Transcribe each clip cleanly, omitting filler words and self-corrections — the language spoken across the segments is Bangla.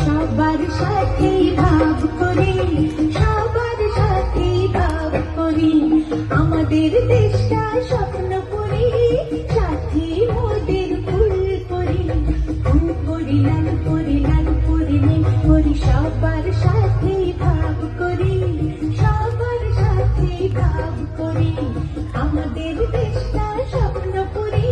সবার সাথে ভাব করি, সবার সাথে ভাব করি, আমাদের দেশটা স্বপ্ন করি, সাথী মোদের ফুল করি, ফুল করি লাল করি লাল করি নীল করি, সবার সাথে ভাব করি, সবার সাথে ভাব করি, আমাদের দেশটা স্বপ্ন করি।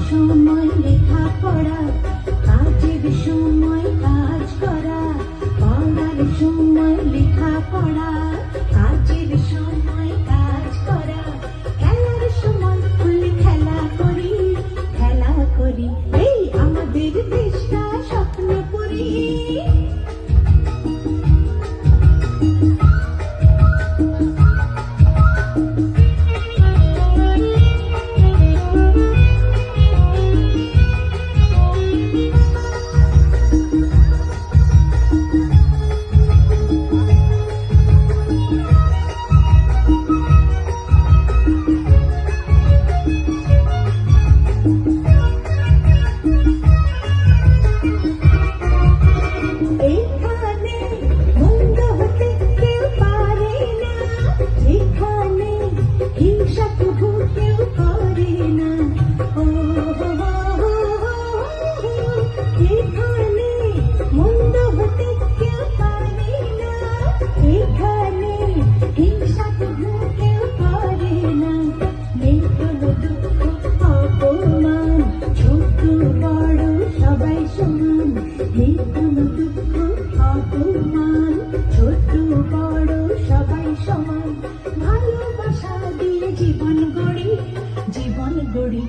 সময় লেখা পড়া, কাজের সময় কাজ করা, পড়ার সময় লেখা পড়া, কাজের সময় কাজ করা, খেলার সময় খুলে খেলা করি, খেলা করি, এই আমাদের দেশটা স্বপ্ন করি। জীবন গড়ি, জীবন গড়ি।